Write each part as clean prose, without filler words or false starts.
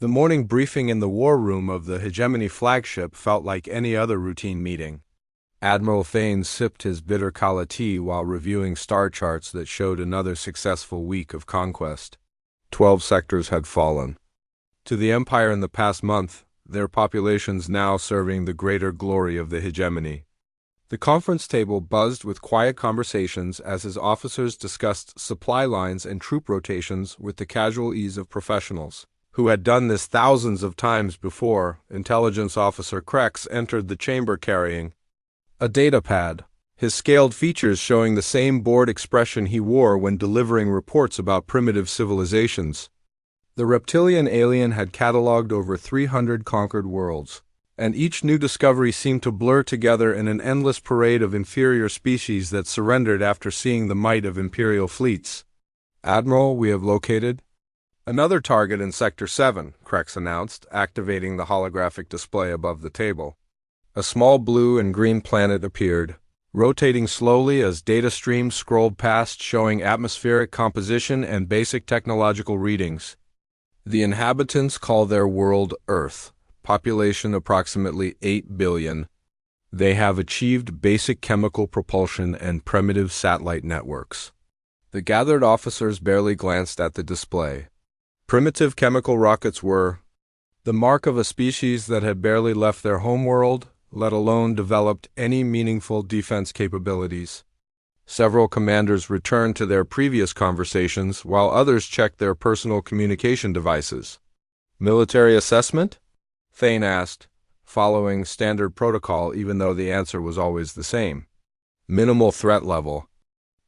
The morning briefing in the war room of the Hegemony flagship felt like any other routine meeting. Admiral Thane sipped his bitter kala tea while reviewing star charts that showed another successful week of conquest. 12 sectors had fallen to the Empire in the past month, their populations now serving the greater glory of the Hegemony. The conference table buzzed with quiet conversations as his officers discussed supply lines and troop rotations with the casual ease of professionals who had done this thousands of times before. Intelligence Officer Krex entered the chamber carrying a datapad, his scaled features showing the same bored expression he wore when delivering reports about primitive civilizations. The reptilian alien had catalogued over 300 conquered worlds, and each new discovery seemed to blur together in an endless parade of inferior species that surrendered after seeing the might of Imperial fleets. "Admiral, we have located another target in Sector 7, Krex announced, activating the holographic display above the table. A small blue and green planet appeared, rotating slowly as data streams scrolled past showing atmospheric composition and basic technological readings. The inhabitants call their world Earth, population approximately 8 billion. They have achieved basic chemical propulsion and primitive satellite networks." The gathered officers barely glanced at the display. Primitive chemical rockets were the mark of a species that had barely left their homeworld, let alone developed any meaningful defense capabilities. Several commanders returned to their previous conversations while others checked their personal communication devices. "Military assessment?" Thane asked, following standard protocol even though the answer was always the same. "Minimal threat level.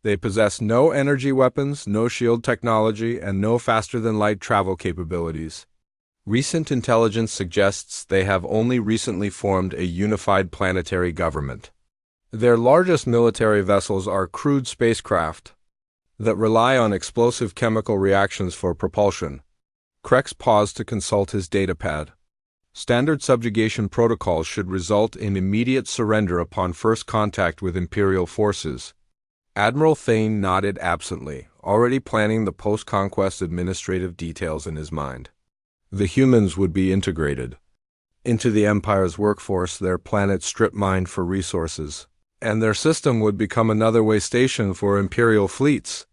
They possess no energy weapons, no shield technology, and no faster-than-light travel capabilities. Recent intelligence suggests they have only recently formed a unified planetary government. Their largest military vessels are crewed spacecraft that rely on explosive chemical reactions for propulsion." Krex paused to consult his datapad. Standard subjugation protocols should result in immediate surrender upon first contact with Imperial forces. Admiral Thane nodded absently, already planning the post-conquest administrative details in his mind. The humans would be integrated into the Empire's workforce, their planet strip-mined for resources, and their system would become another way station for Imperial fleets.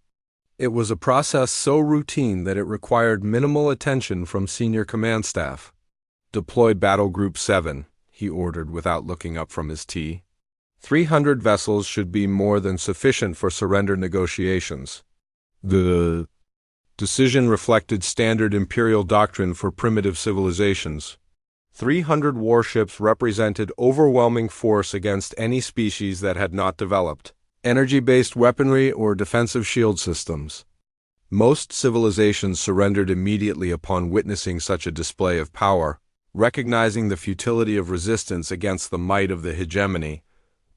It was a process so routine that it required minimal attention from senior command staff. "Deploy Battle Group 7, he ordered without looking up from his tea. 300 vessels should be more than sufficient for surrender negotiations. The decision reflected standard Imperial doctrine for primitive civilizations. 300 warships represented overwhelming force against any species that had not developed energy-based weaponry or defensive shield systems. Most civilizations surrendered immediately upon witnessing such a display of power, recognizing the futility of resistance against the might of the hegemony.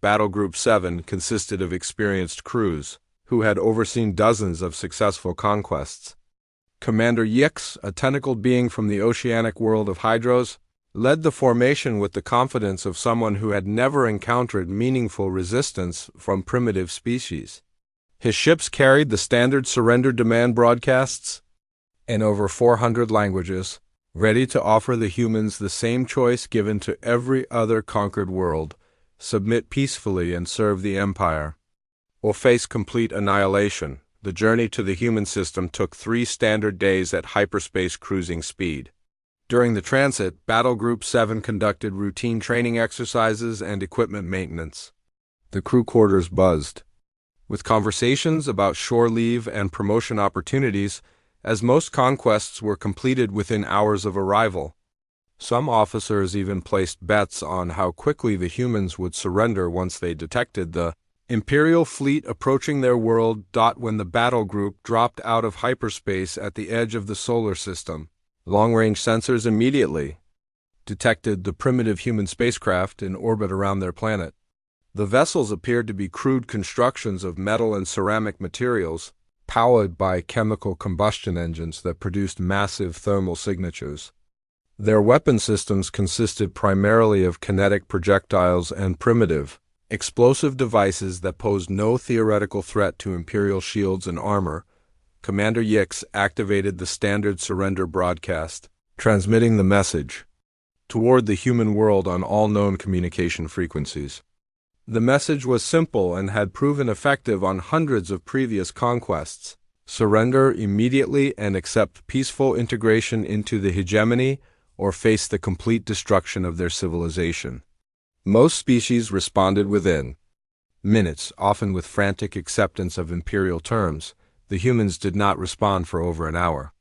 Battle Group 7 consisted of experienced crews, who had overseen dozens of successful conquests. Commander Yix, a tentacled being from the oceanic world of Hydros, led the formation with the confidence of someone who had never encountered meaningful resistance from primitive species. His ships carried the standard surrender demand broadcasts in over 400 languages, ready to offer the humans the same choice given to every other conquered world: submit peacefully and serve the Empire, or face complete annihilation. The journey to the human system took 3 standard days at hyperspace cruising speed. During the transit, Battle Group 7 conducted routine training exercises and equipment maintenance. The crew quarters buzzed with conversations about shore leave and promotion opportunities, as most conquests were completed within hours of arrival. Some officers even placed bets on how quickly the humans would surrender once they detected the Imperial fleet approaching their world. When the battle group dropped out of hyperspace at the edge of the solar system, long-range sensors immediately detected the primitive human spacecraft in orbit around their planet. The vessels appeared to be crude constructions of metal and ceramic materials, powered by chemical combustion engines that produced massive thermal signatures. Their weapon systems consisted primarily of kinetic projectiles and primitive, explosive devices that posed no theoretical threat to Imperial shields and armor. Commander Yix activated the standard surrender broadcast, transmitting the message toward the human world on all known communication frequencies. The message was simple and had proven effective on hundreds of previous conquests. Surrender immediately and accept peaceful integration into the hegemony or face the complete destruction of their civilization. Most species responded within minutes, often with frantic acceptance of imperial terms. The humans did not respond for over an hour.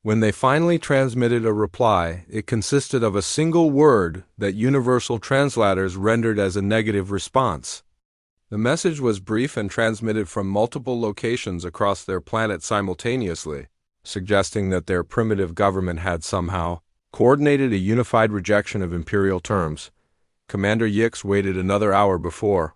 When they finally transmitted a reply, it consisted of a single word that universal translators rendered as a negative response. The message was brief and transmitted from multiple locations across their planet simultaneously, suggesting that their primitive government had somehow coordinated a unified rejection of imperial terms. Commander Yix waited another hour before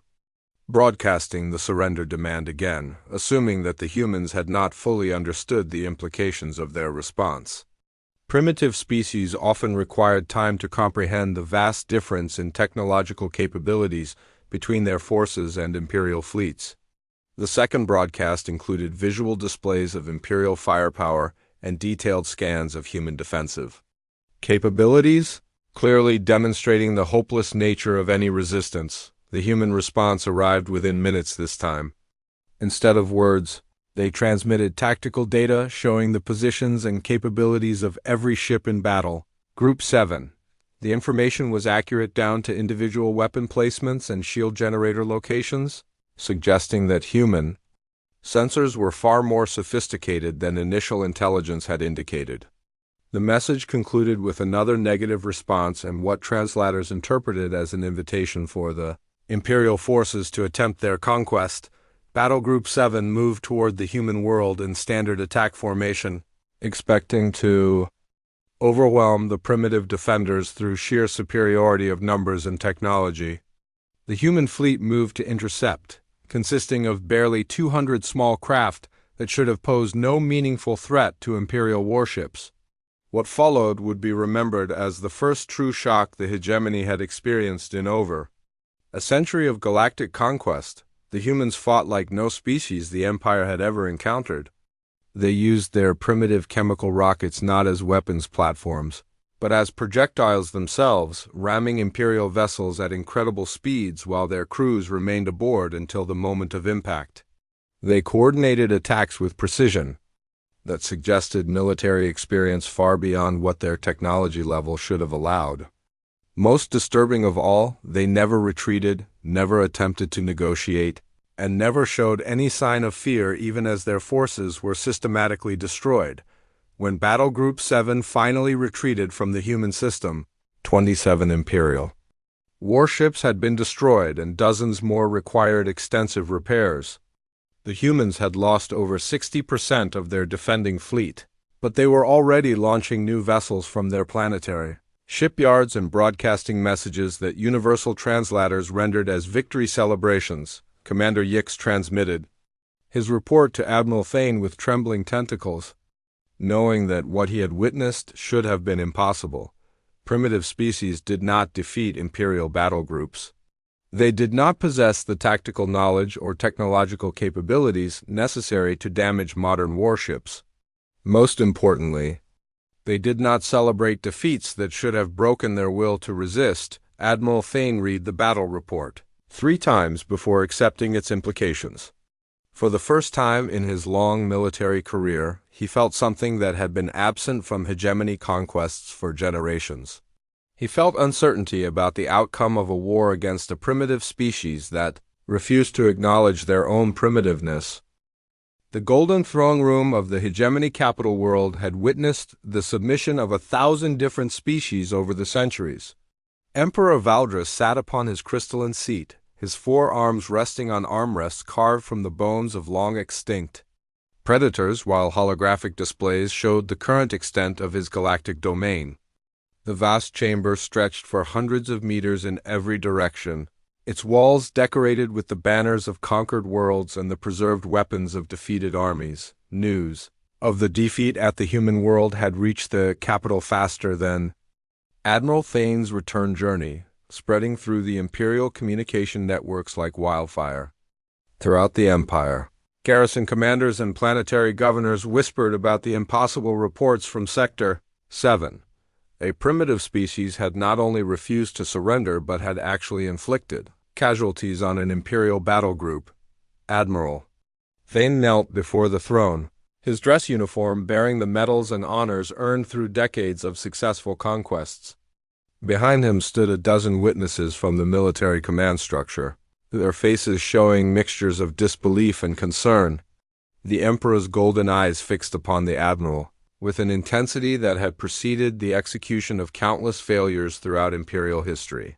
broadcasting the surrender demand again, assuming that the humans had not fully understood the implications of their response. Primitive species often required time to comprehend the vast difference in technological capabilities between their forces and imperial fleets. The second broadcast included visual displays of imperial firepower and detailed scans of human defensive capabilities, clearly demonstrating the hopeless nature of any resistance. The human response arrived within minutes this time. Instead of words, they transmitted tactical data showing the positions and capabilities of every ship in battle. Group 7. The information was accurate down to individual weapon placements and shield generator locations, suggesting that human sensors were far more sophisticated than initial intelligence had indicated. The message concluded with another negative response and what translators interpreted as an invitation for the Imperial forces to attempt their conquest. Battle Group 7 moved toward the human world in standard attack formation, expecting to overwhelm the primitive defenders through sheer superiority of numbers and technology. The human fleet moved to intercept, consisting of barely 200 small craft that should have posed no meaningful threat to Imperial warships. What followed would be remembered as the first true shock the hegemony had experienced in over a century of galactic conquest. The humans fought like no species the Empire had ever encountered. They used their primitive chemical rockets not as weapons platforms, but as projectiles themselves, ramming Imperial vessels at incredible speeds while their crews remained aboard until the moment of impact. They coordinated attacks with precision that suggested military experience far beyond what their technology level should have allowed. Most disturbing of all, they never retreated, never attempted to negotiate, and never showed any sign of fear even as their forces were systematically destroyed. When Battle Group 7 finally retreated from the human system, 27 Imperial warships had been destroyed and dozens more required extensive repairs. The humans had lost over 60% of their defending fleet, but they were already launching new vessels from their planetary shipyards and broadcasting messages that universal translators rendered as victory celebrations. Commander Yix transmitted his report to Admiral Thane with trembling tentacles, knowing that what he had witnessed should have been impossible. Primitive species did not defeat Imperial battle groups. They did not possess the tactical knowledge or technological capabilities necessary to damage modern warships. Most importantly, they did not celebrate defeats that should have broken their will to resist. Admiral Thane read the battle report 3 times before accepting its implications. For the first time in his long military career, he felt something that had been absent from hegemony conquests for generations. He felt uncertainty about the outcome of a war against a primitive species that refused to acknowledge their own primitiveness. The Golden Throne Room of the hegemony capital world had witnessed the submission of 1,000 different species over the centuries. Emperor Valdris sat upon his crystalline seat, his 4 arms resting on armrests carved from the bones of long-extinct predators, while holographic displays showed the current extent of his galactic domain. The vast chamber stretched for hundreds of meters in every direction, its walls decorated with the banners of conquered worlds and the preserved weapons of defeated armies. News of the defeat at the human world had reached the capital faster than Admiral Thane's return journey, spreading through the Imperial communication networks like wildfire. Throughout the Empire, garrison commanders and planetary governors whispered about the impossible reports from Sector 7. A primitive species had not only refused to surrender but had actually inflicted casualties on an Imperial battle group. Admiral Thane knelt before the throne, his dress uniform bearing the medals and honors earned through decades of successful conquests. Behind him stood a dozen witnesses from the military command structure, their faces showing mixtures of disbelief and concern. The Emperor's golden eyes fixed upon the Admiral, with an intensity that had preceded the execution of countless failures throughout Imperial history.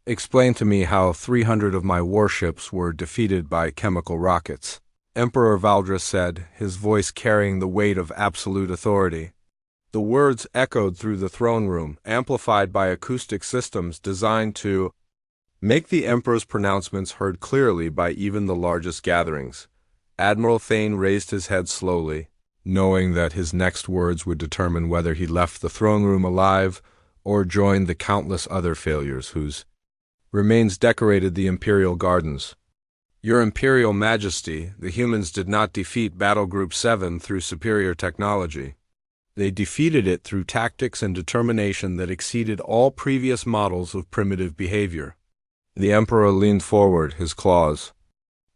Explain to me how 300 of my warships were defeated by chemical rockets, Emperor Valdris said, his voice carrying the weight of absolute authority. The words echoed through the throne room, amplified by acoustic systems designed to make the Emperor's pronouncements heard clearly by even the largest gatherings. Admiral Thane raised his head slowly, knowing that his next words would determine whether he left the throne room alive or joined the countless other failures whose remains decorated the Imperial gardens. Your Imperial Majesty, the humans did not defeat Battle Group 7 through superior technology. They defeated it through tactics and determination that exceeded all previous models of primitive behavior. The Emperor leaned forward, his claws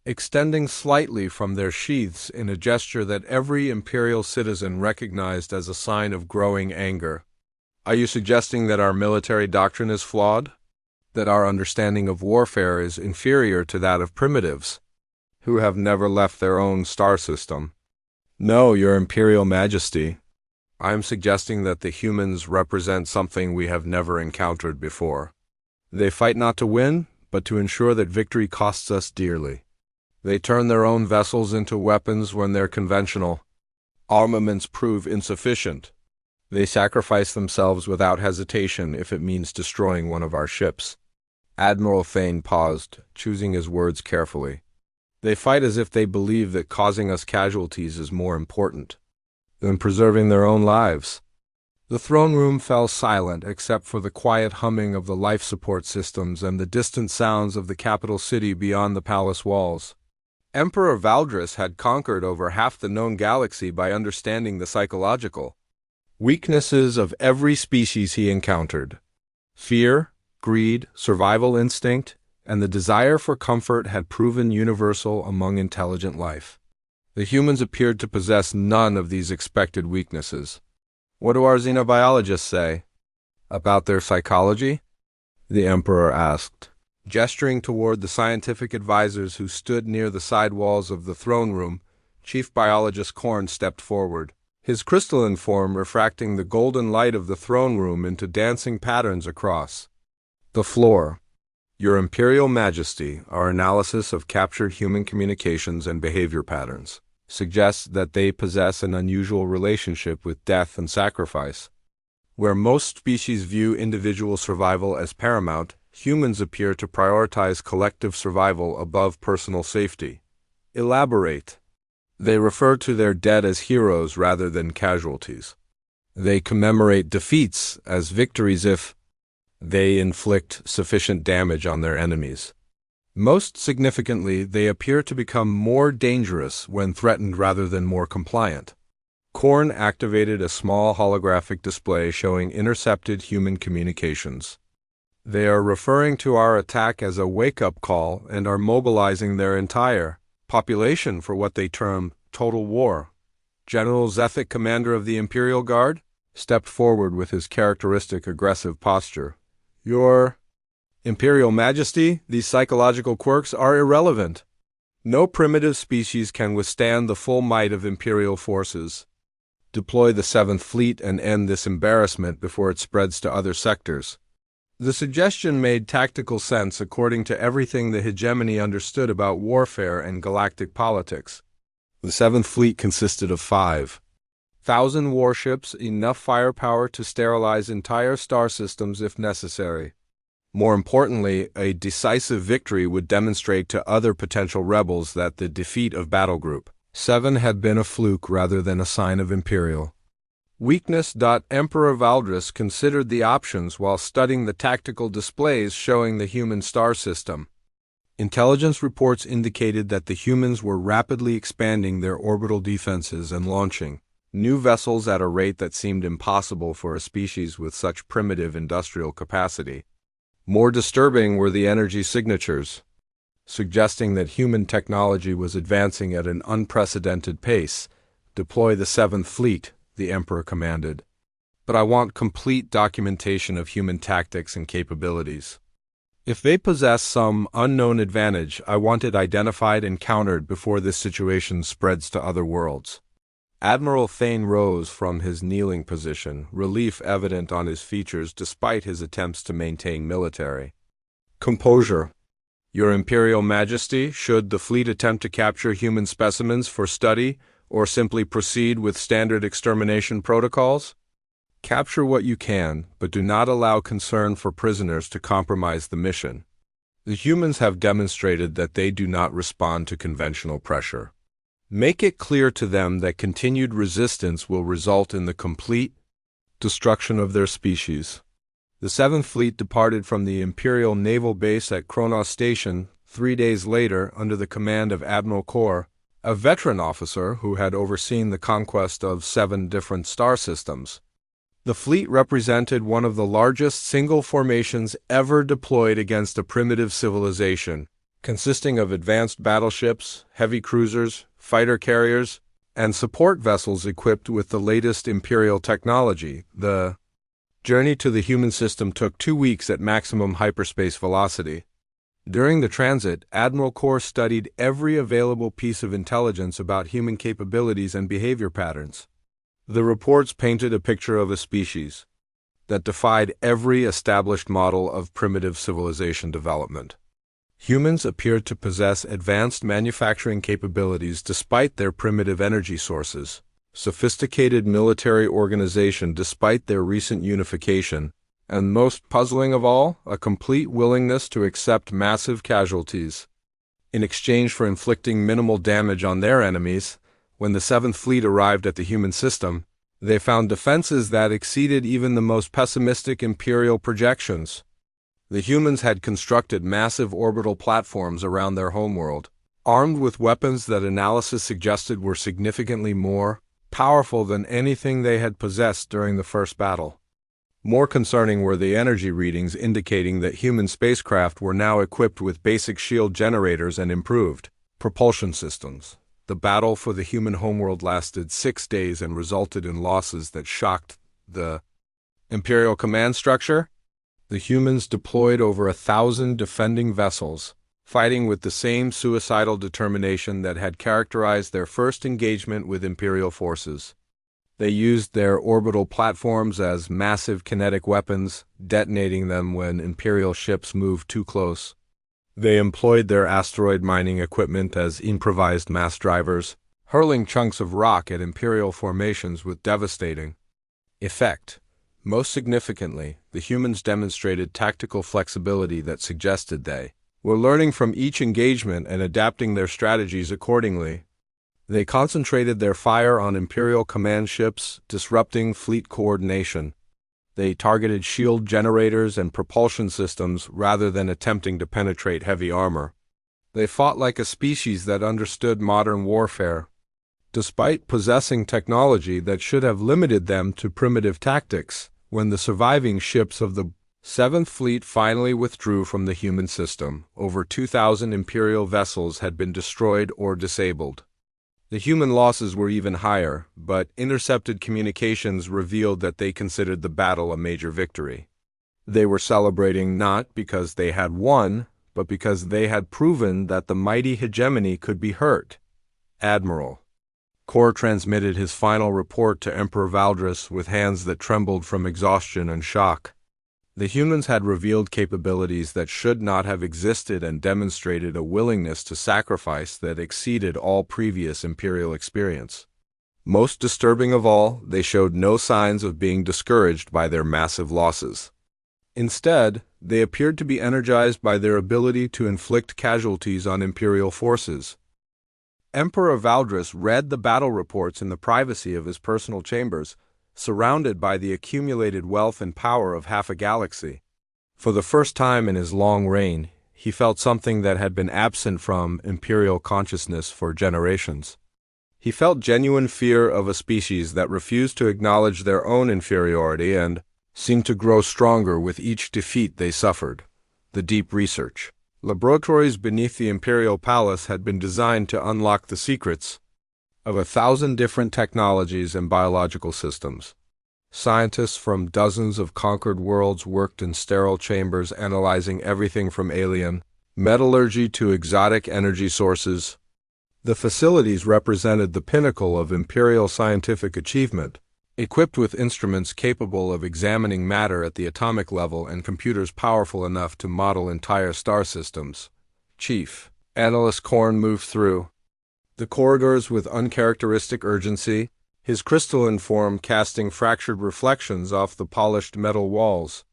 extending slightly from their sheaths in a gesture that every Imperial citizen recognized as a sign of growing anger. Are you suggesting that our military doctrine is flawed? That our understanding of warfare is inferior to that of primitives, who have never left their own star system? No, Your Imperial Majesty. I am suggesting that the humans represent something we have never encountered before. They fight not to win, but to ensure that victory costs us dearly. They turn their own vessels into weapons when their conventional armaments prove insufficient. They sacrifice themselves without hesitation if it means destroying one of our ships. Admiral Thane paused, choosing his words carefully. They fight as if they believe that causing us casualties is more important than preserving their own lives. The throne room fell silent except for the quiet humming of the life support systems and the distant sounds of the capital city beyond the palace walls. Emperor Valdris had conquered over half the known galaxy by understanding the psychological weaknesses of every species he encountered. Fear, greed, survival instinct, and the desire for comfort had proven universal among intelligent life. The humans appeared to possess none of these expected weaknesses. What do our xenobiologists say about their psychology? The Emperor asked, gesturing toward the scientific advisors who stood near the side walls of the throne room. Chief Biologist Korn stepped forward, his crystalline form refracting the golden light of the throne room into dancing patterns across the floor. Your Imperial Majesty, our analysis of captured human communications and behavior patterns suggests that they possess an unusual relationship with death and sacrifice. Where most species view individual survival as paramount, humans appear to prioritize collective survival above personal safety. Elaborate. They refer to their dead as heroes rather than casualties. They commemorate defeats as victories if they inflict sufficient damage on their enemies. Most significantly, they appear to become more dangerous when threatened rather than more compliant. Korn activated a small holographic display showing intercepted human communications. They are referring to our attack as a wake-up call and are mobilizing their entire population for what they term total war. General Zethic, commander of the Imperial Guard, stepped forward with his characteristic aggressive posture. Your Imperial Majesty, these psychological quirks are irrelevant. No primitive species can withstand the full might of Imperial forces. Deploy the 7th Fleet and end this embarrassment before it spreads to other sectors. The suggestion made tactical sense according to everything the hegemony understood about warfare and galactic politics. The 7th Fleet consisted of 5,000 warships, enough firepower to sterilize entire star systems if necessary. More importantly, a decisive victory would demonstrate to other potential rebels that the defeat of Battle Group 7 had been a fluke rather than a sign of Imperial weakness. Emperor Valdris considered the options while studying the tactical displays showing the human star system. Intelligence reports indicated that the humans were rapidly expanding their orbital defenses and launching new vessels at a rate that seemed impossible for a species with such primitive industrial capacity. More disturbing were the energy signatures, suggesting that human technology was advancing at an unprecedented pace. "Deploy the Seventh Fleet," the Emperor commanded. "But I want complete documentation of human tactics and capabilities. If they possess some unknown advantage, I want it identified and countered before this situation spreads to other worlds." Admiral Thane rose from his kneeling position, relief evident on his features despite his attempts to maintain military composure. "Your Imperial Majesty, should the fleet attempt to capture human specimens for study or simply proceed with standard extermination protocols? Capture what you can, but do not allow concern for prisoners to compromise the mission. The humans have demonstrated that they do not respond to conventional pressure. Make it clear to them that continued resistance will result in the complete destruction of their species." The Seventh Fleet departed from the Imperial Naval Base at Kronos Station 3 days later under the command of Admiral Kor, a veteran officer who had overseen the conquest of 7 different star systems. The fleet represented one of the largest single formations ever deployed against a primitive civilization, consisting of advanced battleships, heavy cruisers, fighter carriers, and support vessels equipped with the latest Imperial technology. The journey to the human system took 2 weeks at maximum hyperspace velocity. During the transit, Admiral Kor studied every available piece of intelligence about human capabilities and behavior patterns. The reports painted a picture of a species that defied every established model of primitive civilization development. Humans appeared to possess advanced manufacturing capabilities despite their primitive energy sources, sophisticated military organization despite their recent unification, and most puzzling of all, a complete willingness to accept massive casualties in exchange for inflicting minimal damage on their enemies. When the Seventh Fleet arrived at the human system, they found defenses that exceeded even the most pessimistic Imperial projections. The humans had constructed massive orbital platforms around their homeworld, armed with weapons that analysis suggested were significantly more powerful than anything they had possessed during the first battle. More concerning were the energy readings indicating that human spacecraft were now equipped with basic shield generators and improved propulsion systems. The battle for the human homeworld lasted 6 days and resulted in losses that shocked the Imperial command structure. The humans deployed over 1,000 defending vessels, fighting with the same suicidal determination that had characterized their first engagement with Imperial forces. They used their orbital platforms as massive kinetic weapons, detonating them when Imperial ships moved too close. They employed their asteroid mining equipment as improvised mass drivers, hurling chunks of rock at Imperial formations with devastating effect. Most significantly, the humans demonstrated tactical flexibility that suggested they were learning from each engagement and adapting their strategies accordingly. They concentrated their fire on Imperial command ships, disrupting fleet coordination. They targeted shield generators and propulsion systems rather than attempting to penetrate heavy armor. They fought like a species that understood modern warfare, despite possessing technology that should have limited them to primitive tactics. When the surviving ships of the Seventh Fleet finally withdrew from the human system, over 2,000 Imperial vessels had been destroyed or disabled. The human losses were even higher, but intercepted communications revealed that they considered the battle a major victory. They were celebrating not because they had won, but because they had proven that the mighty hegemony could be hurt. Admiral Kor transmitted his final report to Emperor Valdris with hands that trembled from exhaustion and shock. The humans had revealed capabilities that should not have existed and demonstrated a willingness to sacrifice that exceeded all previous Imperial experience. Most disturbing of all, they showed no signs of being discouraged by their massive losses. Instead, they appeared to be energized by their ability to inflict casualties on Imperial forces. Emperor Valdris read the battle reports in the privacy of his personal chambers, surrounded by the accumulated wealth and power of half a galaxy. For the first time in his long reign, he felt something that had been absent from Imperial consciousness for generations. He felt genuine fear of a species that refused to acknowledge their own inferiority and seemed to grow stronger with each defeat they suffered. The deep research. Laboratories beneath the Imperial Palace had been designed to unlock the secrets of 1,000 different technologies and biological systems. Scientists from dozens of conquered worlds worked in sterile chambers analyzing everything from alien metallurgy to exotic energy sources. The facilities represented the pinnacle of imperial scientific achievement, equipped with instruments capable of examining matter at the atomic level and computers powerful enough to model entire star systems. Chief Analyst Korn moved through the corridors with uncharacteristic urgency, his crystalline form casting fractured reflections off the polished metal walls.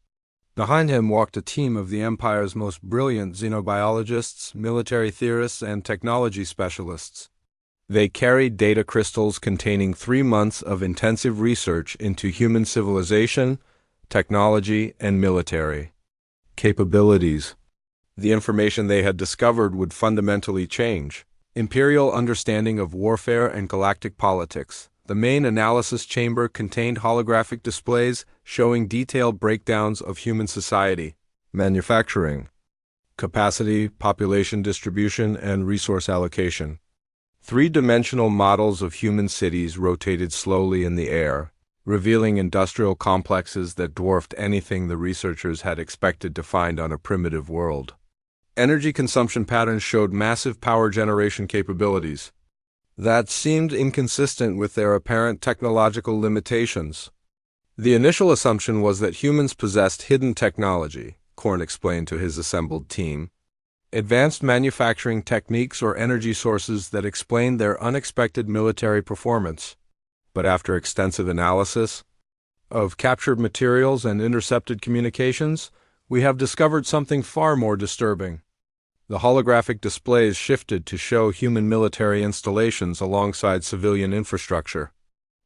Behind him walked a team of the Empire's most brilliant xenobiologists, military theorists, and technology specialists. They carried data crystals containing 3 months of intensive research into human civilization, technology, and military capabilities. The information they had discovered would fundamentally change Imperial understanding of warfare and galactic politics. The main analysis chamber contained holographic displays showing detailed breakdowns of human society, manufacturing, capacity, population distribution, and resource allocation. 3-dimensional models of human cities rotated slowly in the air, revealing industrial complexes that dwarfed anything the researchers had expected to find on a primitive world. Energy consumption patterns showed massive power generation capabilities that seemed inconsistent with their apparent technological limitations. The initial assumption was that humans possessed hidden technology, Korn explained to his assembled team, advanced manufacturing techniques or energy sources that explained their unexpected military performance. But after extensive analysis of captured materials and intercepted communications, we have discovered something far more disturbing. The holographic displays shifted to show human military installations alongside civilian infrastructure.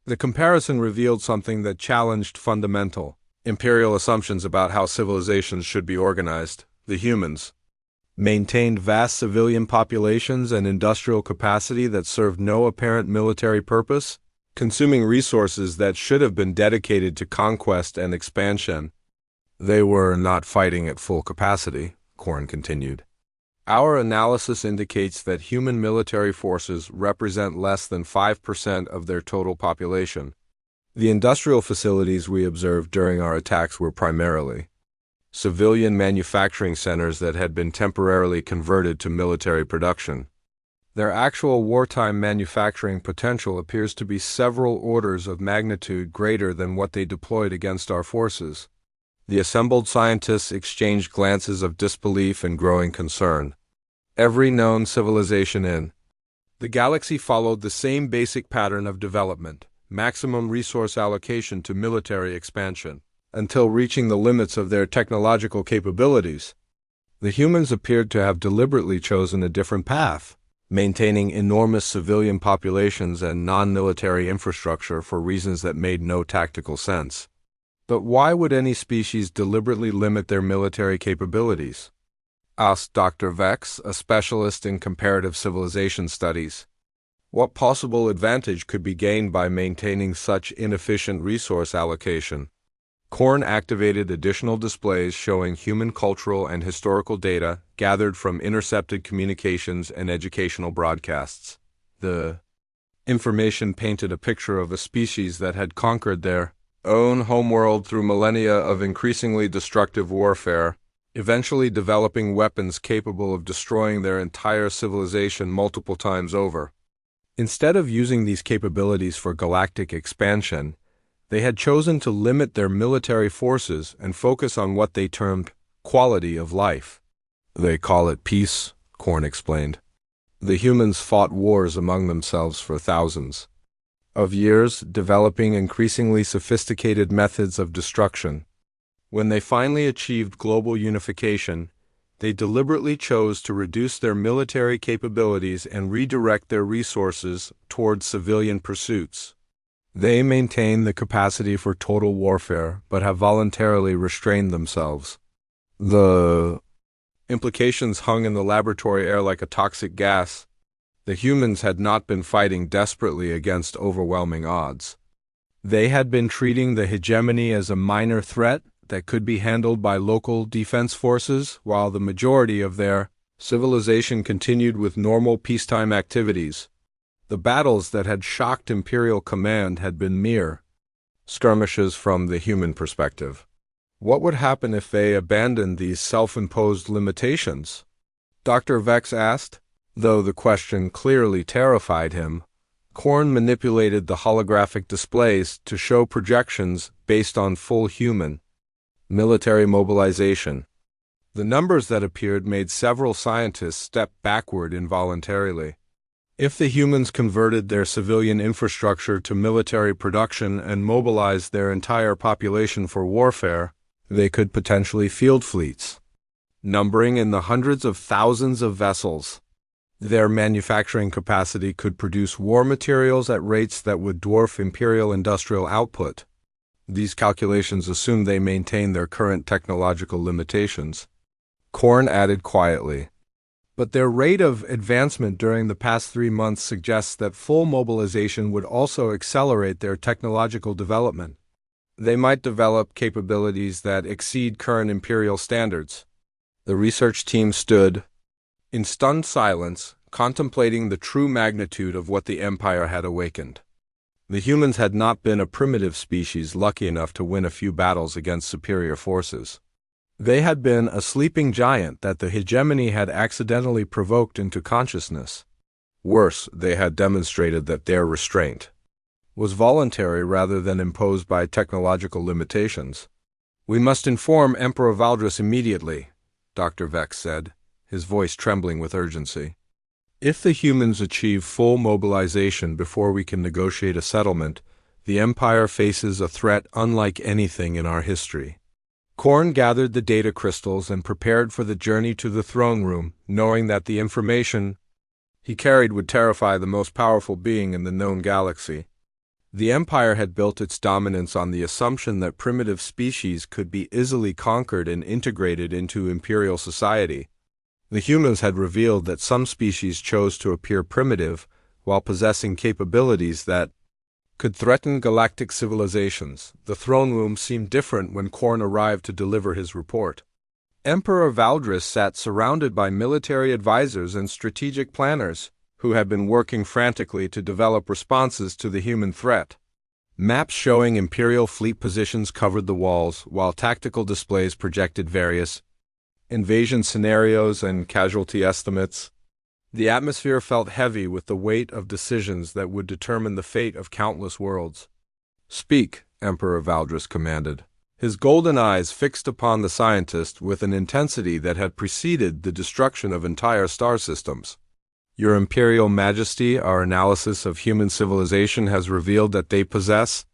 The comparison revealed something that challenged fundamental imperial assumptions about how civilizations should be organized. The humans maintained vast civilian populations and industrial capacity that served no apparent military purpose, consuming resources that should have been dedicated to conquest and expansion. They were not fighting at full capacity, Korn continued. Our analysis indicates that human military forces represent less than 5% of their total population. The industrial facilities we observed during our attacks were primarily civilian manufacturing centers that had been temporarily converted to military production. Their actual wartime manufacturing potential appears to be several orders of magnitude greater than what they deployed against our forces. The assembled scientists exchanged glances of disbelief and growing concern. Every known civilization in the galaxy followed the same basic pattern of development, maximum resource allocation to military expansion, until reaching the limits of their technological capabilities. The humans appeared to have deliberately chosen a different path, maintaining enormous civilian populations and non-military infrastructure for reasons that made no tactical sense. But why would any species deliberately limit their military capabilities? Asked Dr. Vex, a specialist in comparative civilization studies. What possible advantage could be gained by maintaining such inefficient resource allocation? Korn activated additional displays showing human cultural and historical data gathered from intercepted communications and educational broadcasts. The information painted a picture of a species that had conquered their own homeworld through millennia of increasingly destructive warfare, eventually developing weapons capable of destroying their entire civilization multiple times over. Instead of using these capabilities for galactic expansion, they had chosen to limit their military forces and focus on what they termed quality of life. They call it peace, Korn explained. The humans fought wars among themselves for thousands of years, developing increasingly sophisticated methods of destruction. When they finally achieved global unification, they deliberately chose to reduce their military capabilities and redirect their resources towards civilian pursuits. They maintain the capacity for total warfare, but have voluntarily restrained themselves. The implications hung in the laboratory air like a toxic gas. The humans had not been fighting desperately against overwhelming odds. They had been treating the hegemony as a minor threat that could be handled by local defense forces, while the majority of their civilization continued with normal peacetime activities. The battles that had shocked Imperial command had been mere skirmishes from the human perspective. What would happen if they abandoned these self-imposed limitations? Dr. Vex asked. Though the question clearly terrified him, Korn manipulated the holographic displays to show projections based on full human military mobilization. The numbers that appeared made several scientists step backward involuntarily. If the humans converted their civilian infrastructure to military production and mobilized their entire population for warfare, they could potentially field fleets, numbering in the hundreds of thousands of vessels. Their manufacturing capacity could produce war materials at rates that would dwarf imperial industrial output. These calculations assume they maintain their current technological limitations. Korn added quietly. But their rate of advancement during the past 3 months suggests that full mobilization would also accelerate their technological development. They might develop capabilities that exceed current imperial standards. The research team stood in stunned silence, contemplating the true magnitude of what the Empire had awakened. The humans had not been a primitive species lucky enough to win a few battles against superior forces. They had been a sleeping giant that the hegemony had accidentally provoked into consciousness. Worse, they had demonstrated that their restraint was voluntary rather than imposed by technological limitations. "We must inform Emperor Valdris immediately," Dr. Vex said, his voice trembling with urgency. "If the humans achieve full mobilization before we can negotiate a settlement, the Empire faces a threat unlike anything in our history." Korn gathered the data crystals and prepared for the journey to the throne room, knowing that the information he carried would terrify the most powerful being in the known galaxy. The Empire had built its dominance on the assumption that primitive species could be easily conquered and integrated into imperial society. The humans had revealed that some species chose to appear primitive while possessing capabilities that could threaten galactic civilizations. The throne room seemed different when Korn arrived to deliver his report. Emperor Valdris sat surrounded by military advisors and strategic planners who had been working frantically to develop responses to the human threat. Maps showing Imperial fleet positions covered the walls, while tactical displays projected various invasion scenarios and casualty estimates. The atmosphere felt heavy with the weight of decisions that would determine the fate of countless worlds. "Speak," Emperor Valdris commanded, his golden eyes fixed upon the scientist with an intensity that had preceded the destruction of entire star systems. "Your Imperial Majesty, our analysis of human civilization has revealed that they possess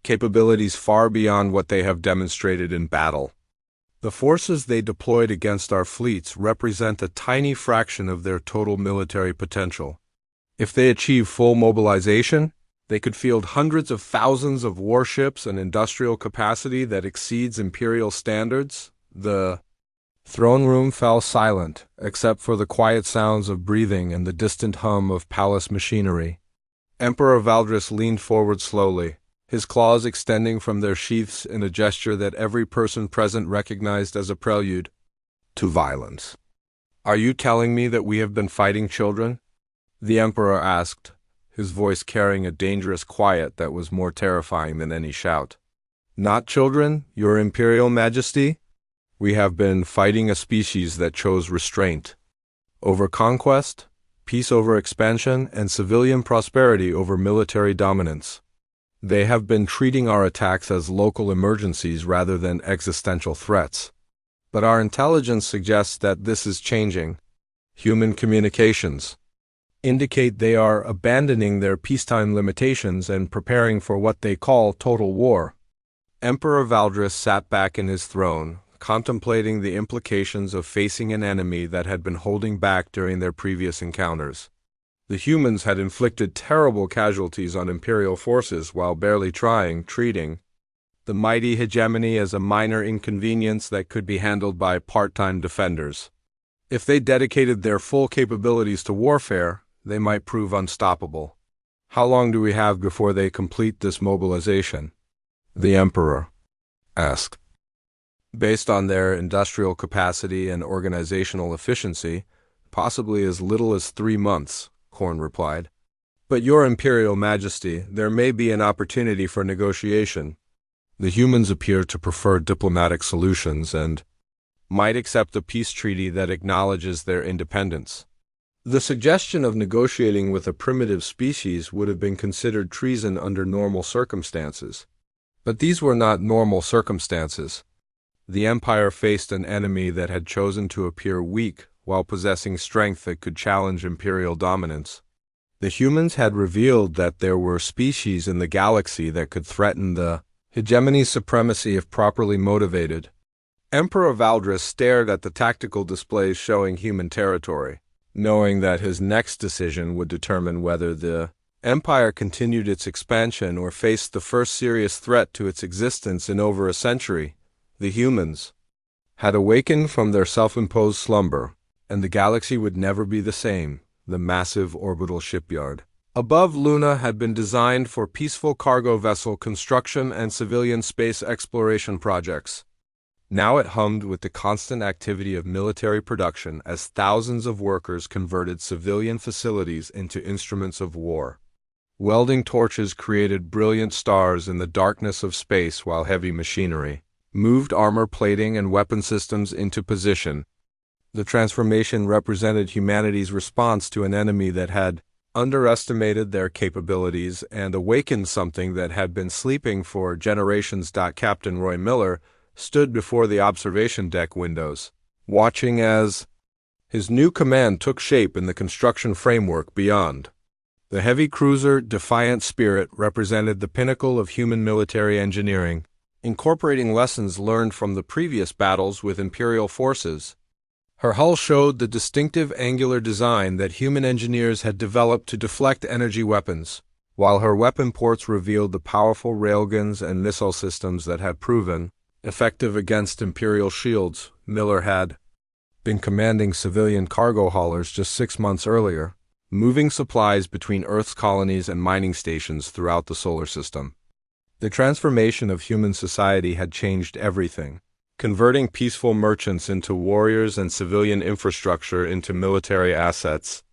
capabilities far beyond what they have demonstrated in battle. The forces they deployed against our fleets represent a tiny fraction of their total military potential. If they achieve full mobilization, they could field hundreds of thousands of warships and industrial capacity that exceeds imperial standards." The throne room fell silent, except for the quiet sounds of breathing and the distant hum of palace machinery. Emperor Valdris leaned forward slowly, his claws extending from their sheaths in a gesture that every person present recognized as a prelude to violence. "Are you telling me that we have been fighting children?" the Emperor asked, his voice carrying a dangerous quiet that was more terrifying than any shout. "Not children, Your Imperial Majesty. We have been fighting a species that chose restraint over conquest, peace over expansion, and civilian prosperity over military dominance. They have been treating our attacks as local emergencies rather than existential threats. But our intelligence suggests that this is changing. Human communications indicate they are abandoning their peacetime limitations and preparing for what they call total war." Emperor Valdris sat back in his throne, contemplating the implications of facing an enemy that had been holding back during their previous encounters. The humans had inflicted terrible casualties on Imperial forces while barely treating the mighty hegemony as a minor inconvenience that could be handled by part-time defenders. If they dedicated their full capabilities to warfare, they might prove unstoppable. How long do we have before they complete this mobilization? The Emperor asked. Based on their industrial capacity and organizational efficiency, possibly as little as 3 months, Horn replied. But Your Imperial Majesty, there may be an opportunity for negotiation. The humans appear to prefer diplomatic solutions and might accept a peace treaty that acknowledges their independence. The suggestion of negotiating with a primitive species would have been considered treason under normal circumstances. But these were not normal circumstances. The Empire faced an enemy that had chosen to appear weak while possessing strength that could challenge Imperial dominance. The humans had revealed that there were species in the galaxy that could threaten the hegemony's supremacy if properly motivated. Emperor Valdris stared at the tactical displays showing human territory, knowing that his next decision would determine whether the Empire continued its expansion or faced the first serious threat to its existence in over a century. The humans had awakened from their self-imposed slumber, and the galaxy would never be the same. The massive orbital shipyard above Luna had been designed for peaceful cargo vessel construction and civilian space exploration projects. Now it hummed with the constant activity of military production as thousands of workers converted civilian facilities into instruments of war. Welding torches created brilliant stars in the darkness of space while heavy machinery moved armor plating and weapon systems into position. The transformation represented humanity's response to an enemy that had underestimated their capabilities and awakened something that had been sleeping for generations. Captain Roy Miller stood before the observation deck windows, watching as his new command took shape in the construction framework beyond. The heavy cruiser Defiant Spirit represented the pinnacle of human military engineering, incorporating lessons learned from the previous battles with Imperial forces. Her hull showed the distinctive angular design that human engineers had developed to deflect energy weapons, while her weapon ports revealed the powerful railguns and missile systems that had proven effective against Imperial shields. Miller had been commanding civilian cargo haulers just 6 months earlier, moving supplies between Earth's colonies and mining stations throughout the solar system. The transformation of human society had changed everything, converting peaceful merchants into warriors and civilian infrastructure into military assets.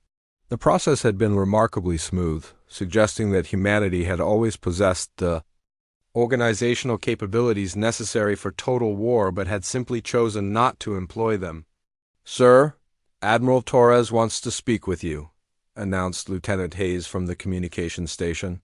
The process had been remarkably smooth, suggesting that humanity had always possessed the organizational capabilities necessary for total war but had simply chosen not to employ them. "Sir, Admiral Torres wants to speak with you," announced Lieutenant Hayes from the communication station.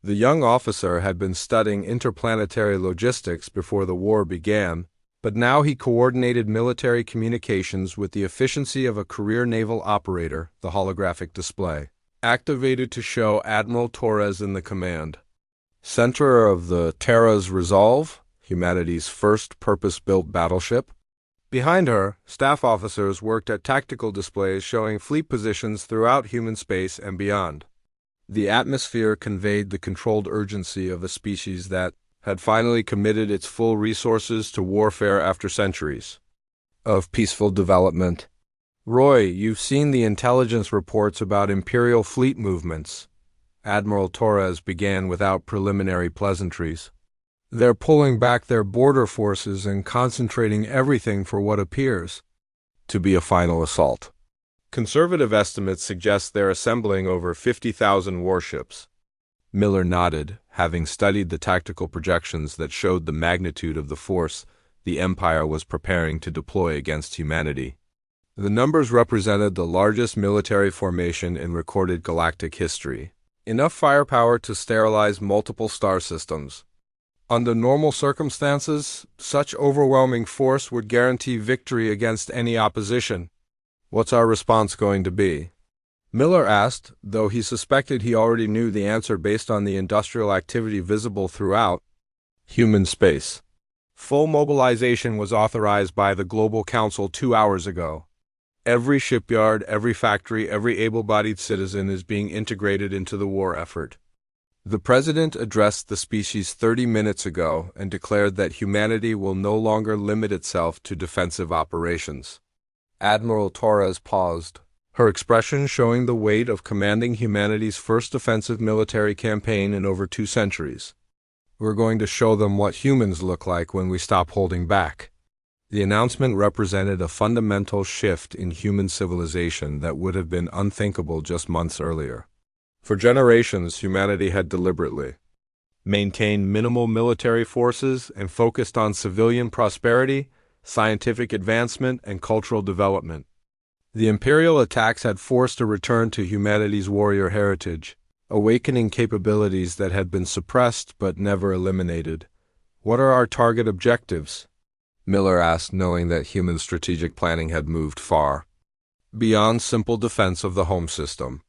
The young officer had been studying interplanetary logistics before the war began, but now he coordinated military communications with the efficiency of a career naval operator. The holographic display activated to show Admiral Torres in the command center of the Terra's Resolve, humanity's first purpose-built battleship. Behind her, staff officers worked at tactical displays showing fleet positions throughout human space and beyond. The atmosphere conveyed the controlled urgency of a species that had finally committed its full resources to warfare after centuries of peaceful development. "Roy, you've seen the intelligence reports about Imperial fleet movements," Admiral Torres began without preliminary pleasantries. "They're pulling back their border forces and concentrating everything for what appears to be a final assault. Conservative estimates suggest they're assembling over 50,000 warships." Miller nodded, having studied the tactical projections that showed the magnitude of the force the Empire was preparing to deploy against humanity. The numbers represented the largest military formation in recorded galactic history, enough firepower to sterilize multiple star systems. Under normal circumstances, such overwhelming force would guarantee victory against any opposition. "What's our response going to be?" Miller asked, though he suspected he already knew the answer based on the industrial activity visible throughout human space. Full mobilization was authorized by the Global Council 2 hours ago. Every shipyard, every factory, every able-bodied citizen is being integrated into the war effort. The President addressed the species 30 minutes ago and declared that humanity will no longer limit itself to defensive operations. Admiral Torres paused, her expression showing the weight of commanding humanity's first offensive military campaign in over 2 centuries. "We're going to show them what humans look like when we stop holding back." The announcement represented a fundamental shift in human civilization that would have been unthinkable just months earlier. For generations, humanity had deliberately maintained minimal military forces and focused on civilian prosperity, scientific advancement, and cultural development. The imperial attacks had forced a return to humanity's warrior heritage, awakening capabilities that had been suppressed but never eliminated. "What are our target objectives?" Miller asked, knowing that human strategic planning had moved far beyond simple defense of the home system.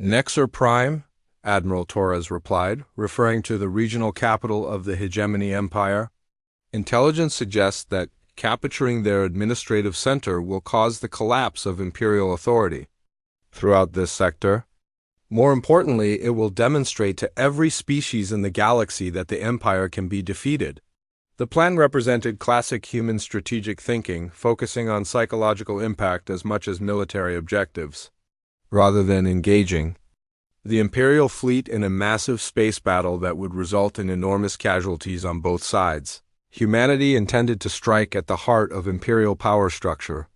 "Nexer Prime," Admiral Torres replied, referring to the regional capital of the Hegemony Empire. "Intelligence suggests that capturing their administrative center will cause the collapse of imperial authority throughout this sector. More importantly, it will demonstrate to every species in the galaxy that the Empire can be defeated." The plan represented classic human strategic thinking, focusing on psychological impact as much as military objectives. Rather than engaging the Imperial fleet in a massive space battle that would result in enormous casualties on both sides, humanity intended to strike at the heart of Imperial power structure.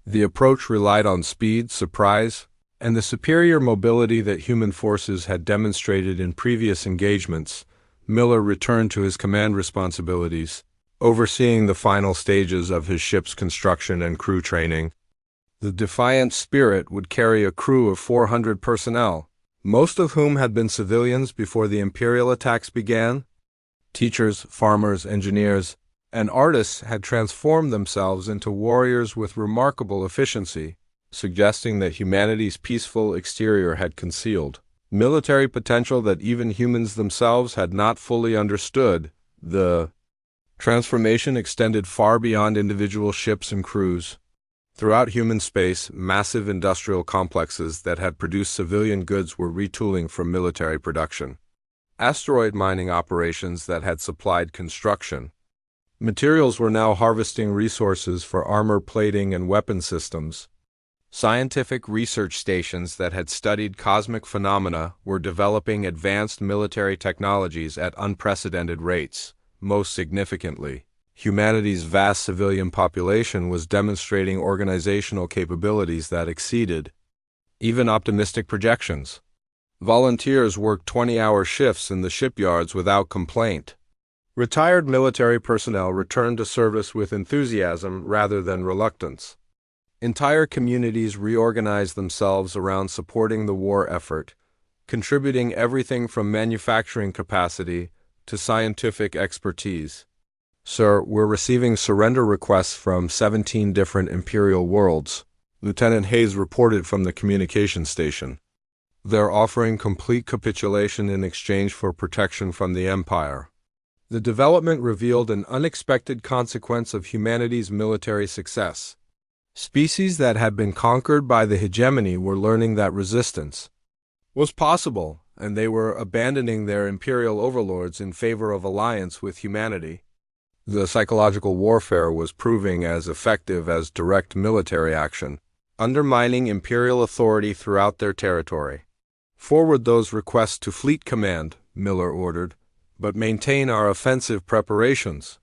The approach relied on speed, surprise, and the superior mobility that human forces had demonstrated in previous engagements. Miller returned to his command responsibilities, overseeing the final stages of his ship's construction and crew training. The Defiant Spirit would carry a crew of 400 personnel, most of whom had been civilians before the Imperial attacks began. Teachers, farmers, engineers, and artists had transformed themselves into warriors with remarkable efficiency, suggesting that humanity's peaceful exterior had concealed military potential that even humans themselves had not fully understood. The transformation extended far beyond individual ships and crews. Throughout human space, massive industrial complexes that had produced civilian goods were retooling for military production. Asteroid mining operations that had supplied construction materials were now harvesting resources for armor plating and weapon systems. Scientific research stations that had studied cosmic phenomena were developing advanced military technologies at unprecedented rates. Most significantly, humanity's vast civilian population was demonstrating organizational capabilities that exceeded even optimistic projections. Volunteers worked 20-hour shifts in the shipyards without complaint. Retired military personnel returned to service with enthusiasm rather than reluctance. Entire communities reorganized themselves around supporting the war effort, contributing everything from manufacturing capacity to scientific expertise. "Sir, we're receiving surrender requests from 17 different Imperial worlds," Lieutenant Hayes reported from the communication station. "They're offering complete capitulation in exchange for protection from the Empire." The development revealed an unexpected consequence of humanity's military success. Species that had been conquered by the hegemony were learning that resistance was possible, and they were abandoning their imperial overlords in favor of alliance with humanity. The psychological warfare was proving as effective as direct military action, undermining imperial authority throughout their territory. "Forward those requests to Fleet Command," Miller ordered, "but maintain our offensive preparations.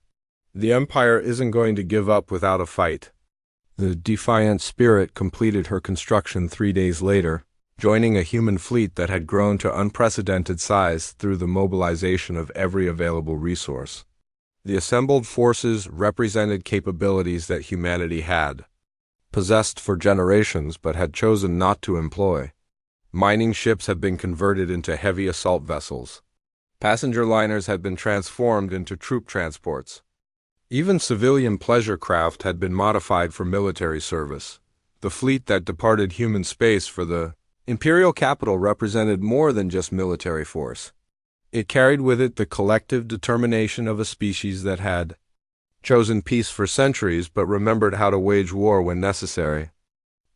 The Empire isn't going to give up without a fight." The Defiant Spirit completed her construction 3 days later, joining a human fleet that had grown to unprecedented size through the mobilization of every available resource. The assembled forces represented capabilities that humanity had possessed for generations but had chosen not to employ. Mining ships had been converted into heavy assault vessels. Passenger liners had been transformed into troop transports. Even civilian pleasure craft had been modified for military service. The fleet that departed human space for the imperial capital represented more than just military force. It carried with it the collective determination of a species that had chosen peace for centuries but remembered how to wage war when necessary.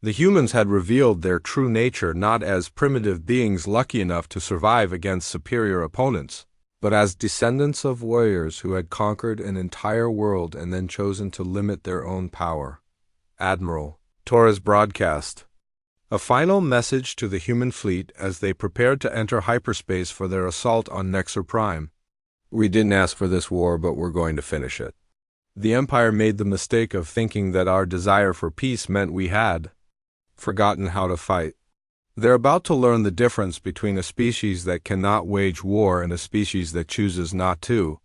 The humans had revealed their true nature not as primitive beings lucky enough to survive against superior opponents, but as descendants of warriors who had conquered an entire world and then chosen to limit their own power. Admiral Torres broadcast, A final message to the human fleet as they prepared to enter hyperspace for their assault on Nexer Prime. We didn't ask for this war, but we're going to finish it. The Empire made the mistake of thinking that our desire for peace meant we had forgotten how to fight. They're about to learn the difference between a species that cannot wage war and a species that chooses not to.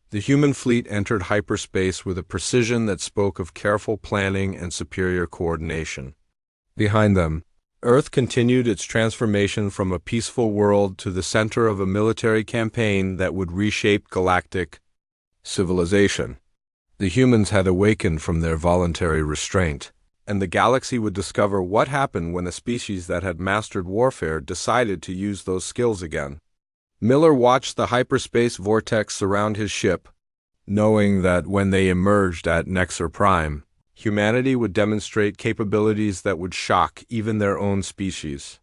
The human fleet entered hyperspace with a precision that spoke of careful planning and superior coordination. Behind them, Earth continued its transformation from a peaceful world to the center of a military campaign that would reshape galactic civilization. The humans had awakened from their voluntary restraint, and the galaxy would discover what happened when a species that had mastered warfare decided to use those skills again. Miller watched the hyperspace vortex surround his ship, knowing that when they emerged at Nexer Prime, humanity would demonstrate capabilities that would shock even their own species.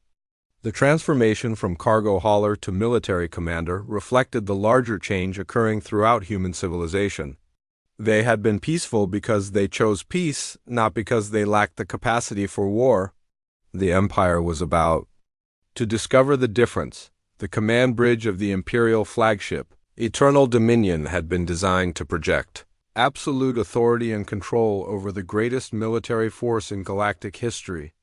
The transformation from cargo hauler to military commander reflected the larger change occurring throughout human civilization. They had been peaceful because they chose peace, not because they lacked the capacity for war. The Empire was about to discover the difference. The command bridge of the Imperial flagship, Eternal Dominion, had been designed to project absolute authority and control over the greatest military force in galactic history.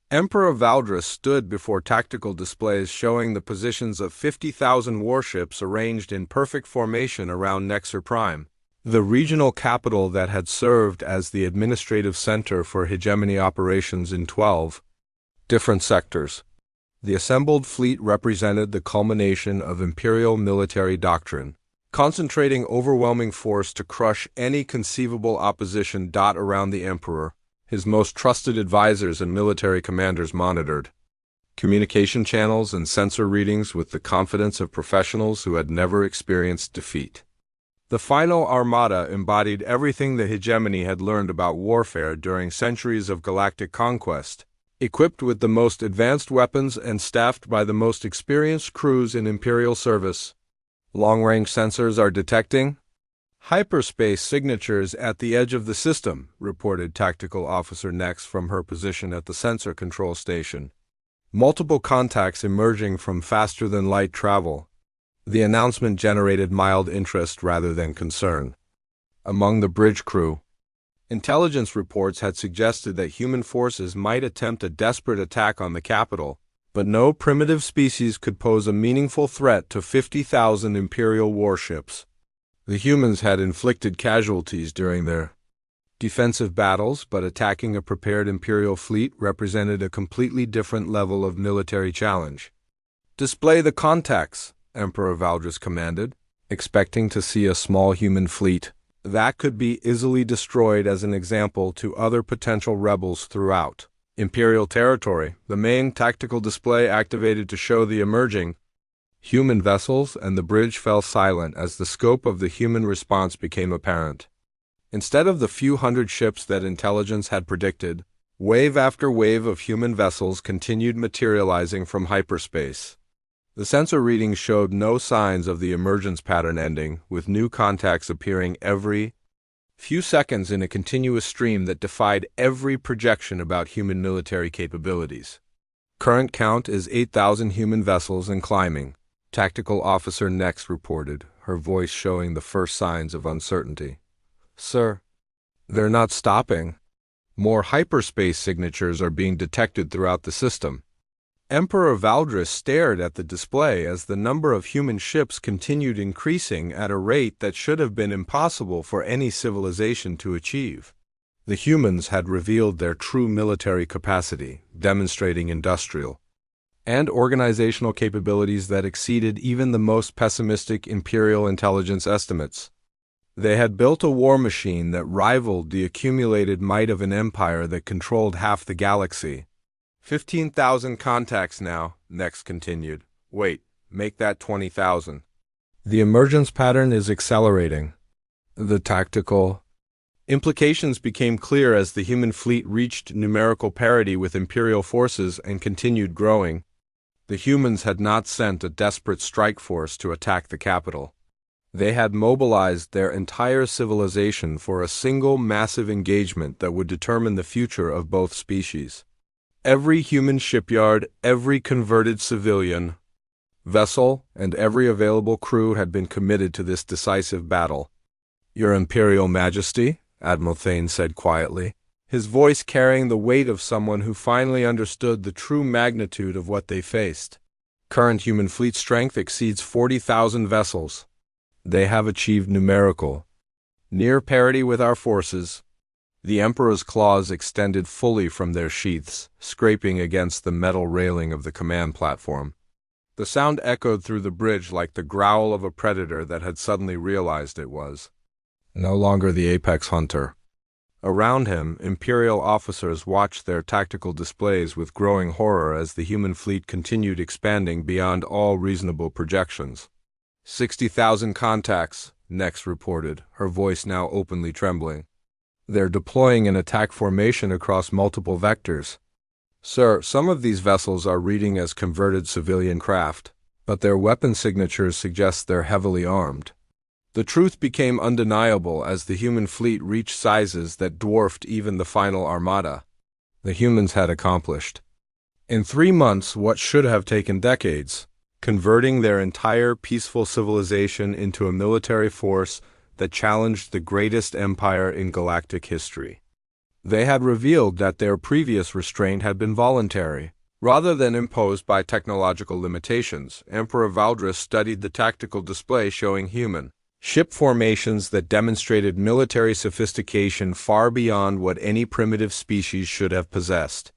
Emperor Valdris stood before tactical displays showing the positions of 50,000 warships arranged in perfect formation around Nexer Prime, the regional capital that had served as the administrative center for hegemony operations in 12 different sectors. The assembled fleet represented the culmination of imperial military doctrine, concentrating overwhelming force to crush any conceivable opposition. Around the Emperor, his most trusted advisors and military commanders monitored communication channels and sensor readings with the confidence of professionals who had never experienced defeat. The final armada embodied everything the hegemony had learned about warfare during centuries of galactic conquest, equipped with the most advanced weapons and staffed by the most experienced crews in Imperial service. Long-range sensors are detecting hyperspace signatures at the edge of the system, reported Tactical Officer Nex from her position at the sensor control station. Multiple contacts emerging from faster-than-light travel. The announcement generated mild interest rather than concern among the bridge crew. Intelligence reports had suggested that human forces might attempt a desperate attack on the capital, but no primitive species could pose a meaningful threat to 50,000 Imperial warships. The humans had inflicted casualties during their defensive battles, but attacking a prepared Imperial fleet represented a completely different level of military challenge. "Display the contacts," Emperor Valdris commanded, expecting to see a small human fleet that could be easily destroyed as an example to other potential rebels throughout Imperial territory. The main tactical display activated to show the emerging human vessels, and the bridge fell silent as the scope of the human response became apparent. Instead of the few hundred ships that intelligence had predicted, wave after wave of human vessels continued materializing from hyperspace. The sensor readings showed no signs of the emergence pattern ending, with new contacts appearing every few seconds in a continuous stream that defied every projection about human military capabilities. Current count is 8,000 human vessels and climbing, Tactical Officer Nex reported, her voice showing the first signs of uncertainty. "Sir, they're not stopping. More hyperspace signatures are being detected throughout the system." Emperor Valdris stared at the display as the number of human ships continued increasing at a rate that should have been impossible for any civilization to achieve. The humans had revealed their true military capacity, demonstrating industrial and organizational capabilities that exceeded even the most pessimistic Imperial intelligence estimates. They had built a war machine that rivaled the accumulated might of an empire that controlled half the galaxy. 15,000 contacts now, Nex continued. Wait, make that 20,000. The emergence pattern is accelerating. The tactical implications became clear as the human fleet reached numerical parity with Imperial forces and continued growing. The humans had not sent a desperate strike force to attack the capital. They had mobilized their entire civilization for a single massive engagement that would determine the future of both species. Every human shipyard, every converted civilian vessel, and every available crew had been committed to this decisive battle. "Your Imperial Majesty," Admiral Thane said quietly, his voice carrying the weight of someone who finally understood the true magnitude of what they faced. "Current human fleet strength exceeds 40,000 vessels. They have achieved numerical near parity with our forces." The Emperor's claws extended fully from their sheaths, scraping against the metal railing of the command platform. The sound echoed through the bridge like the growl of a predator that had suddenly realized it was no longer the apex hunter. Around him, Imperial officers watched their tactical displays with growing horror as the human fleet continued expanding beyond all reasonable projections. 60,000 contacts, Nex reported, her voice now openly trembling. "They're deploying an attack formation across multiple vectors. Sir, some of these vessels are reading as converted civilian craft, but their weapon signatures suggest they're heavily armed." The truth became undeniable as the human fleet reached sizes that dwarfed even the final armada. The humans had accomplished, in 3 months, what should have taken decades, converting their entire peaceful civilization into a military force that challenged the greatest empire in galactic history. They had revealed that their previous restraint had been voluntary, rather than imposed by technological limitations. Emperor Valdris studied the tactical display showing human ship formations that demonstrated military sophistication far beyond what any primitive species should have possessed.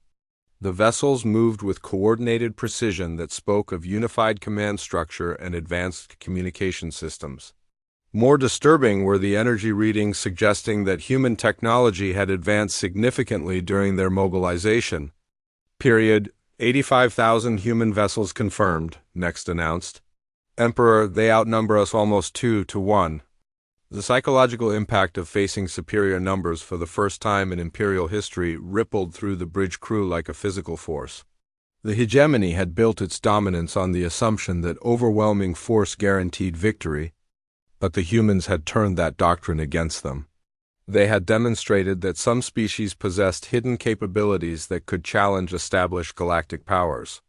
The vessels moved with coordinated precision that spoke of unified command structure and advanced communication systems. More disturbing were the energy readings suggesting that human technology had advanced significantly during their mobilization. Period. 85,000 human vessels confirmed, Next announced. "Emperor, they outnumber us almost 2 to 1. The psychological impact of facing superior numbers for the first time in Imperial history rippled through the bridge crew like a physical force. The hegemony had built its dominance on the assumption that overwhelming force guaranteed victory, but the humans had turned that doctrine against them. They had demonstrated that some species possessed hidden capabilities that could challenge established galactic powers.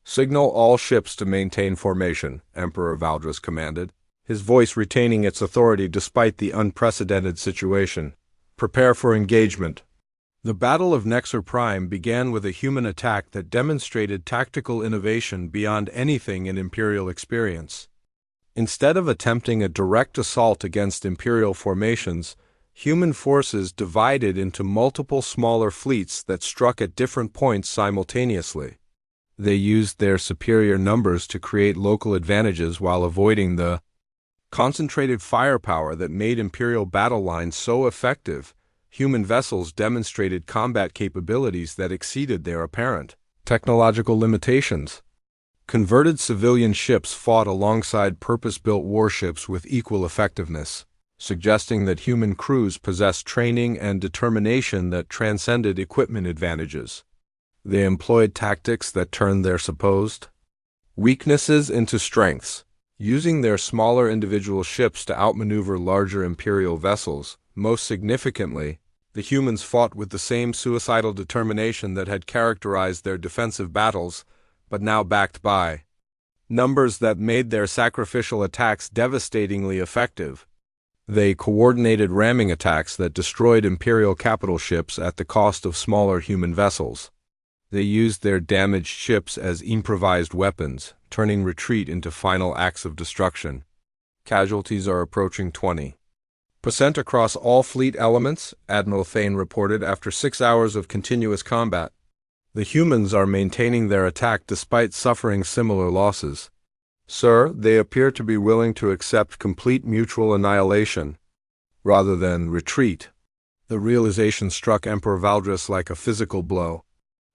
"Signal all ships to maintain formation," Emperor Valdris commanded, his voice retaining its authority despite the unprecedented situation. "Prepare for engagement." The Battle of Nexer Prime began with a human attack that demonstrated tactical innovation beyond anything in Imperial experience. Instead of attempting a direct assault against Imperial formations, human forces divided into multiple smaller fleets that struck at different points simultaneously. They used their superior numbers to create local advantages while avoiding the concentrated firepower that made Imperial battle lines so effective. Human vessels demonstrated combat capabilities that exceeded their apparent technological limitations. Converted civilian ships fought alongside purpose-built warships with equal effectiveness, suggesting that human crews possessed training and determination that transcended equipment advantages. They employed tactics that turned their supposed weaknesses into strengths, using their smaller individual ships to outmaneuver larger Imperial vessels. Most significantly, the humans fought with the same suicidal determination that had characterized their defensive battles, but now backed by numbers that made their sacrificial attacks devastatingly effective. They coordinated ramming attacks that destroyed Imperial capital ships at the cost of smaller human vessels. They used their damaged ships as improvised weapons, turning retreat into final acts of destruction. Casualties are approaching 20% across all fleet elements, Admiral Thane reported after 6 hours of continuous combat. The humans are maintaining their attack despite suffering similar losses. Sir, they appear to be willing to accept complete mutual annihilation, rather than retreat. The realization struck Emperor Valdris like a physical blow.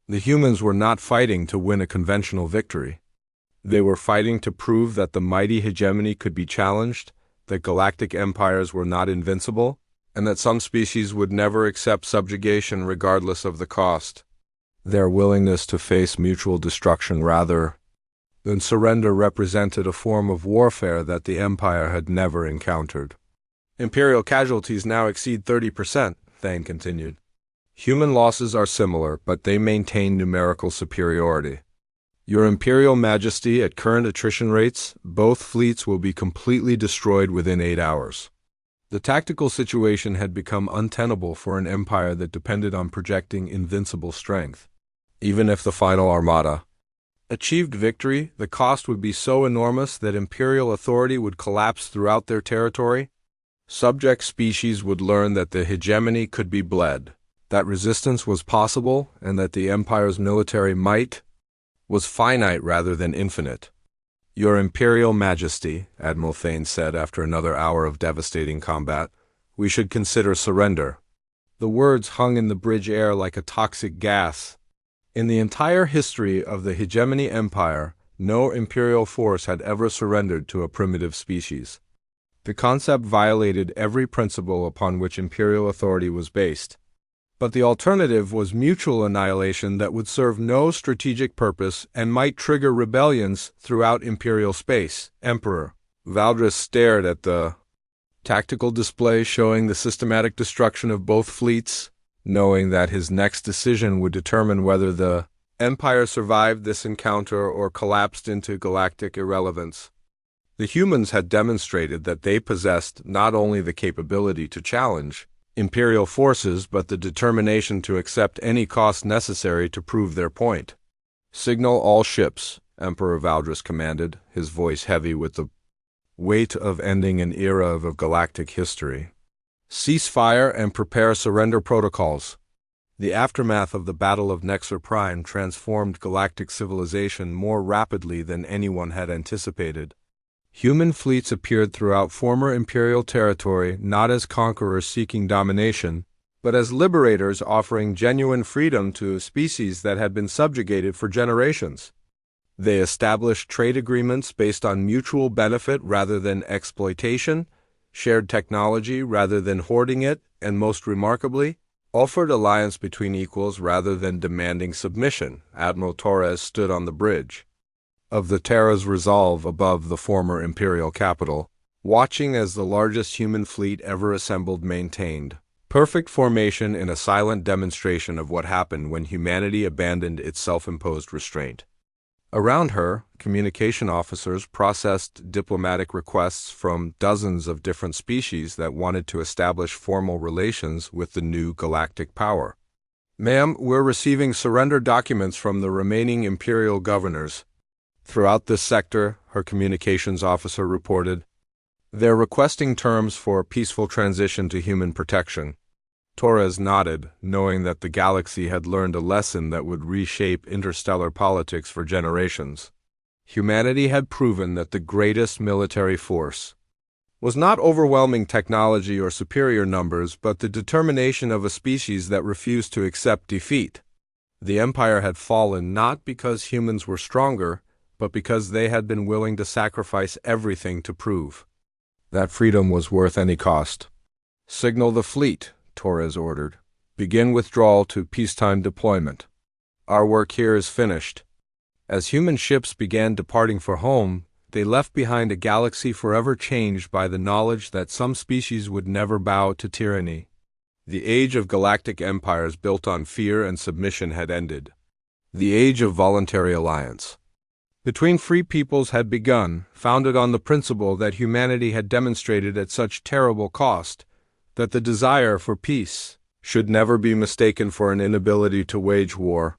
The humans were not fighting to win a conventional victory. They were fighting to prove that the mighty hegemony could be challenged, that galactic empires were not invincible, and that some species would never accept subjugation regardless of the cost. Their willingness to face mutual destruction rather than surrender represented a form of warfare that the Empire had never encountered. Imperial casualties now exceed 30%, Thane continued. Human losses are similar, but they maintain numerical superiority. Your Imperial Majesty, at current attrition rates, both fleets will be completely destroyed within 8 hours. The tactical situation had become untenable for an empire that depended on projecting invincible strength. Even if the final armada achieved victory, the cost would be so enormous that imperial authority would collapse throughout their territory. Subject species would learn that the hegemony could be bled, that resistance was possible, and that the empire's military might was finite rather than infinite. Your Imperial Majesty, Admiral Thane said after another hour of devastating combat, we should consider surrender. The words hung in the bridge air like a toxic gas. In the entire history of the Hegemony Empire, no imperial force had ever surrendered to a primitive species. The concept violated every principle upon which imperial authority was based. But the alternative was mutual annihilation that would serve no strategic purpose and might trigger rebellions throughout imperial space. Emperor Valdris stared at the tactical display showing the systematic destruction of both fleets, knowing that his next decision would determine whether the Empire survived this encounter or collapsed into galactic irrelevance. The humans had demonstrated that they possessed not only the capability to challenge imperial forces, but the determination to accept any cost necessary to prove their point. Signal all ships, Emperor Valdris commanded, his voice heavy with the weight of ending an era of galactic history. Cease fire and prepare surrender protocols. The aftermath of the Battle of Nexer Prime transformed galactic civilization more rapidly than anyone had anticipated. Human fleets appeared throughout former imperial territory not as conquerors seeking domination, but as liberators offering genuine freedom to species that had been subjugated for generations. They established trade agreements based on mutual benefit rather than exploitation, shared technology rather than hoarding it, and most remarkably, offered alliance between equals rather than demanding submission. Admiral Torres stood on the bridge of the Terra's Resolve above the former imperial capital, watching as the largest human fleet ever assembled maintained perfect formation in a silent demonstration of what happened when humanity abandoned its self-imposed restraint. Around her, communication officers processed diplomatic requests from dozens of different species that wanted to establish formal relations with the new galactic power. Ma'am, we're receiving surrender documents from the remaining imperial governors. Throughout this sector, her communications officer reported, they're requesting terms for peaceful transition to human protection. Torres nodded, knowing that the galaxy had learned a lesson that would reshape interstellar politics for generations. Humanity had proven that the greatest military force was not overwhelming technology or superior numbers, but the determination of a species that refused to accept defeat. The Empire had fallen not because humans were stronger, but because they had been willing to sacrifice everything to prove that freedom was worth any cost. Signal the fleet, Torres ordered. Begin withdrawal to peacetime deployment. Our work here is finished. As human ships began departing for home, they left behind a galaxy forever changed by the knowledge that some species would never bow to tyranny. The age of galactic empires built on fear and submission had ended. The age of voluntary alliance between free peoples had begun, founded on the principle that humanity had demonstrated at such terrible cost that the desire for peace should never be mistaken for an inability to wage war.